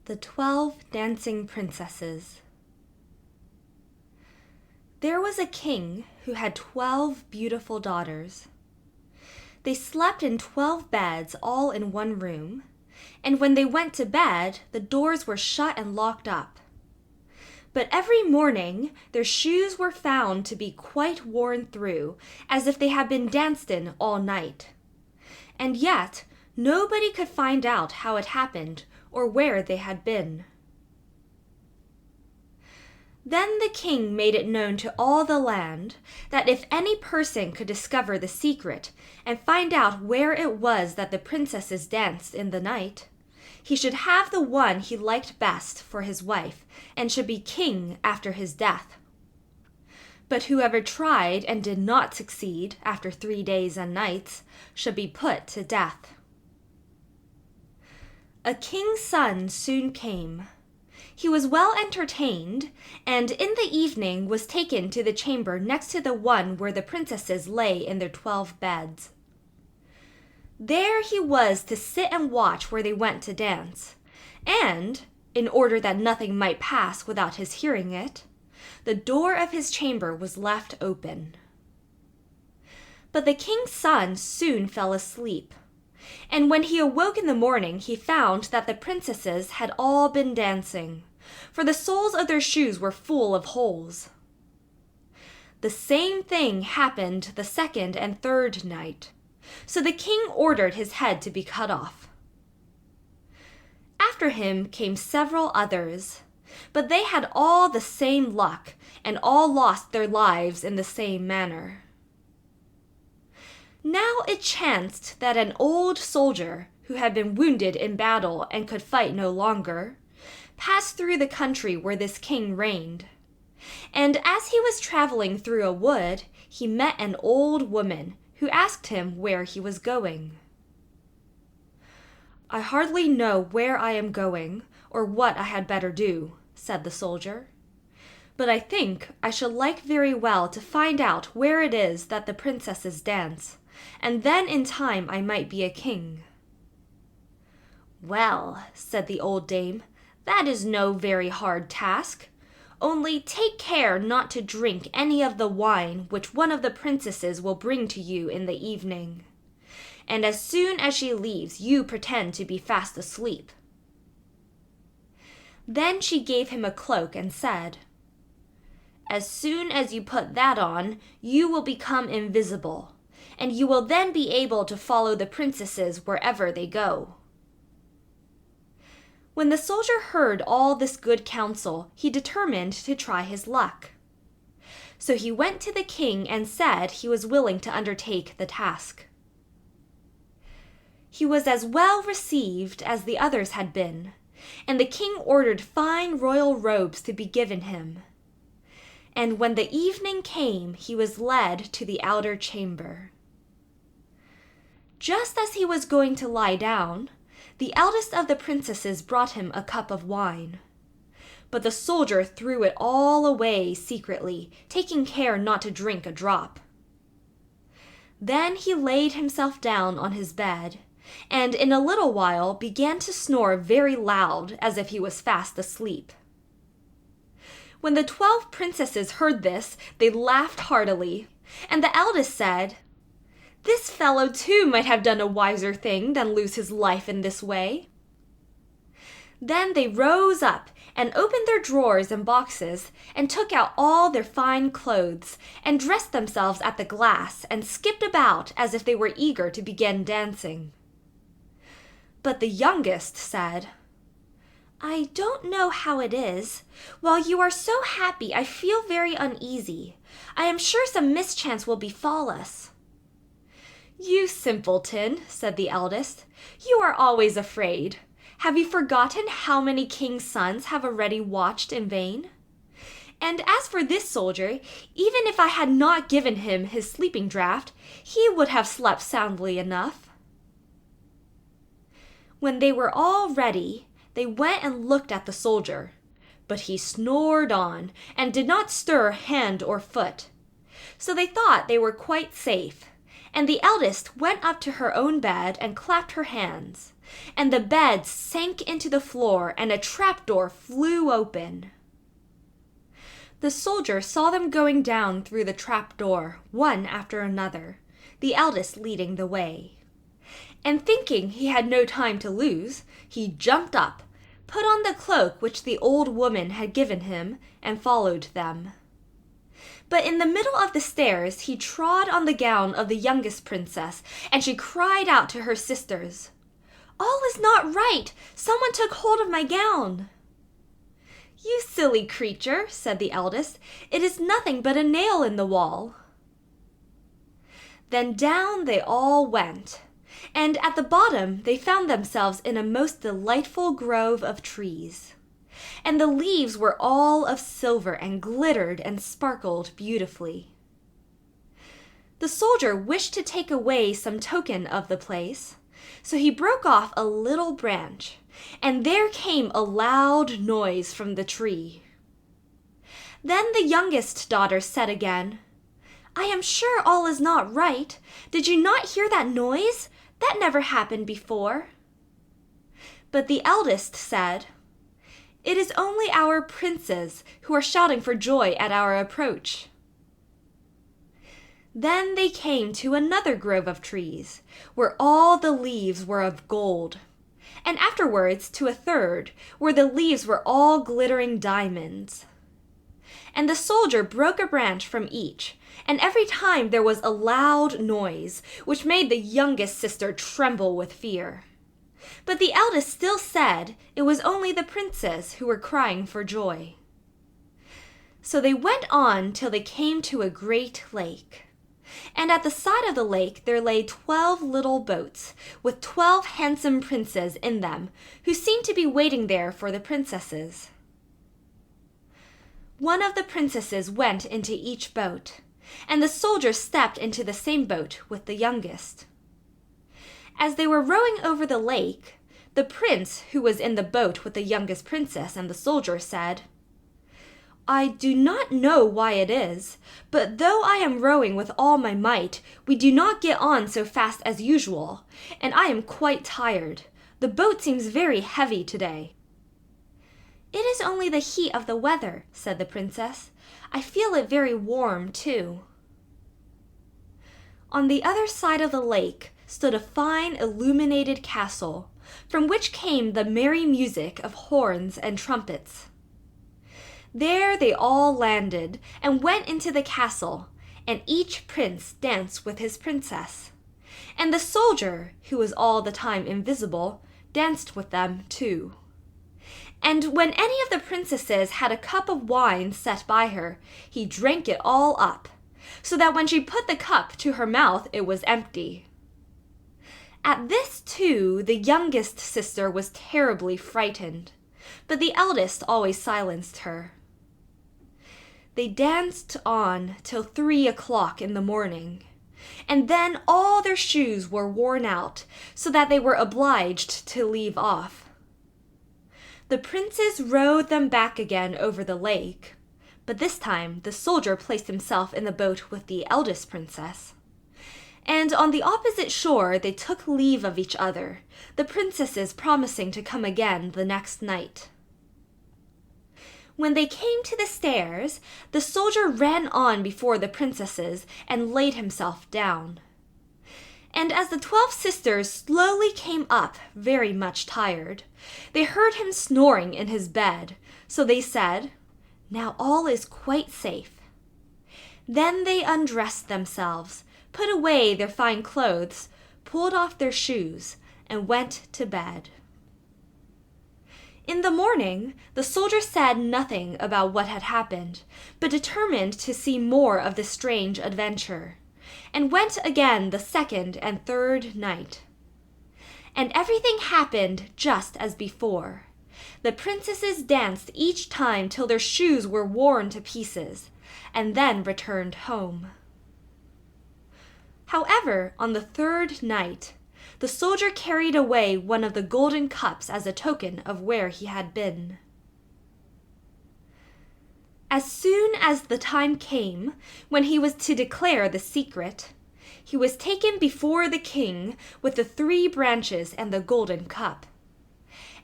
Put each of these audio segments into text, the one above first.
The 12 Dancing Princesses. There was a king who had 12 beautiful daughters. They slept in 12 beds all in one room, and when they went to bed, the doors were shut and locked up. But every morning their shoes were found to be quite worn through, as if they had been danced in all night. And yet nobody could find out how it happened or where they had been. Then the king made it known to all the land that if any person could discover the secret and find out where it was that the princesses danced in the night, he should have the one he liked best for his wife and should be king after his death. But whoever tried and did not succeed after 3 days and nights should be put to death. A king's son soon came. He was well entertained, and in the evening was taken to the chamber next to the one where the princesses lay in their 12 beds. There he was to sit and watch where they went to dance, and, in order that nothing might pass without his hearing it, the door of his chamber was left open. But the king's son soon fell asleep. And when he awoke in the morning, he found that the princesses had all been dancing, for the soles of their shoes were full of holes. The same thing happened the second and third night, so the king ordered his head to be cut off. After him came several others, but they had all the same luck, and all lost their lives in the same manner. Now it chanced that an old soldier, who had been wounded in battle and could fight no longer, passed through the country where this king reigned. And as he was traveling through a wood, he met an old woman who asked him where he was going. "I hardly know where I am going or what I had better do," said the soldier. "But I think I should like very well to find out where it is that the princesses dance, and then in time I might be a king." "Well," said the old dame, "that is no very hard task. Only take care not to drink any of the wine which one of the princesses will bring to you in the evening. And as soon as she leaves, you pretend to be fast asleep." Then she gave him a cloak and said, "As soon as you put that on, you will become invisible, and you will then be able to follow the princesses wherever they go." When the soldier heard all this good counsel, he determined to try his luck. So he went to the king and said he was willing to undertake the task. He was as well received as the others had been, and the king ordered fine royal robes to be given him. And when the evening came, he was led to the outer chamber. Just as he was going to lie down, the eldest of the princesses brought him a cup of wine. But the soldier threw it all away secretly, taking care not to drink a drop. Then he laid himself down on his bed, and in a little while began to snore very loud, as if he was fast asleep. When the 12 princesses heard this, they laughed heartily, and the eldest said, "This fellow too might have done a wiser thing than lose his life in this way." Then they rose up and opened their drawers and boxes and took out all their fine clothes and dressed themselves at the glass and skipped about as if they were eager to begin dancing. But the youngest said, "I don't know how it is. While you are so happy, I feel very uneasy. I am sure some mischance will befall us." "You simpleton," said the eldest, "you are always afraid. Have you forgotten how many king's sons have already watched in vain? And as for this soldier, even if I had not given him his sleeping draught, he would have slept soundly enough." When they were all ready, they went and looked at the soldier, but he snored on and did not stir hand or foot. So they thought they were quite safe, and the eldest went up to her own bed and clapped her hands, and the bed sank into the floor and a trapdoor flew open. The soldier saw them going down through the trapdoor, one after another, the eldest leading the way. And thinking he had no time to lose, he jumped up, put on the cloak which the old woman had given him, and followed them. But in the middle of the stairs he trod on the gown of the youngest princess, and she cried out to her sisters, "All is not right! Someone took hold of my gown!" "You silly creature," said the eldest, "it is nothing but a nail in the wall." Then down they all went, and at the bottom they found themselves in a most delightful grove of trees. And the leaves were all of silver and glittered and sparkled beautifully. The soldier wished to take away some token of the place, so he broke off a little branch, and there came a loud noise from the tree. Then the youngest daughter said again, "I am sure all is not right. Did you not hear that noise? That never happened before." But the eldest said, "It is only our princes who are shouting for joy at our approach." Then they came to another grove of trees, where all the leaves were of gold, and afterwards to a third, where the leaves were all glittering diamonds. And the soldier broke a branch from each, and every time there was a loud noise, which made the youngest sister tremble with fear. But the eldest still said it was only the princes who were crying for joy. So they went on till they came to a great lake. And at the side of the lake there lay 12 little boats, with 12 handsome princes in them, who seemed to be waiting there for the princesses. One of the princesses went into each boat, and the soldier stepped into the same boat with the youngest. As they were rowing over the lake, the prince who was in the boat with the youngest princess and the soldier said, "I do not know why it is, but though I am rowing with all my might, we do not get on so fast as usual, and I am quite tired. The boat seems very heavy today." "It is only the heat of the weather," said the princess. "I feel it very warm, too." On the other side of the lake stood a fine illuminated castle, from which came the merry music of horns and trumpets. There they all landed and went into the castle, and each prince danced with his princess. And the soldier, who was all the time invisible, danced with them too. And when any of the princesses had a cup of wine set by her, he drank it all up, so that when she put the cup to her mouth it was empty. At this too the youngest sister was terribly frightened, but the eldest always silenced her. They danced on till 3 o'clock in the morning, and then all their shoes were worn out, so that they were obliged to leave off. The princes rowed them back again over the lake, but this time the soldier placed himself in the boat with the eldest princess. And on the opposite shore they took leave of each other, the princesses promising to come again the next night. When they came to the stairs, the soldier ran on before the princesses and laid himself down. And as the 12 sisters slowly came up, very much tired, they heard him snoring in his bed, so they said, "Now all is quite safe." Then they undressed themselves, put away their fine clothes, pulled off their shoes, and went to bed. In the morning, the soldier said nothing about what had happened, but determined to see more of the strange adventure, and went again the second and third night. And everything happened just as before. The princesses danced each time till their shoes were worn to pieces, and then returned home. However, on the third night, the soldier carried away one of the golden cups as a token of where he had been. As soon as the time came when he was to declare the secret, he was taken before the king with the 3 branches and the golden cup.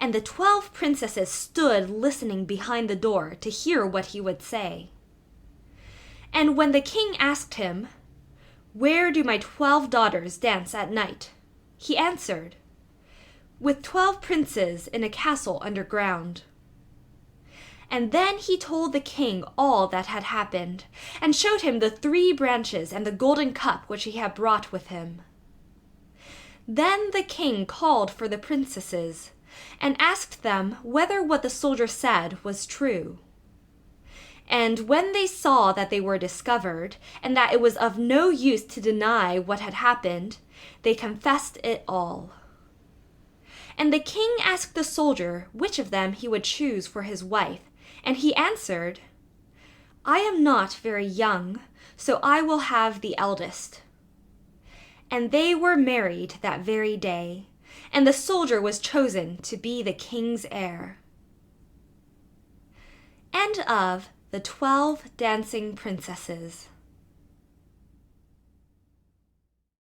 And the 12 princesses stood listening behind the door to hear what he would say. And when the king asked him, "Where do my 12 daughters dance at night?" he answered, "With 12 princes in a castle underground." And then he told the king all that had happened, and showed him the 3 branches and the golden cup which he had brought with him. Then the king called for the princesses, and asked them whether what the soldier said was true. And when they saw that they were discovered, and that it was of no use to deny what had happened, they confessed it all. And the king asked the soldier which of them he would choose for his wife, and he answered, "I am not very young, so I will have the eldest." And they were married that very day, and the soldier was chosen to be the king's heir. End of The 12 Dancing Princesses.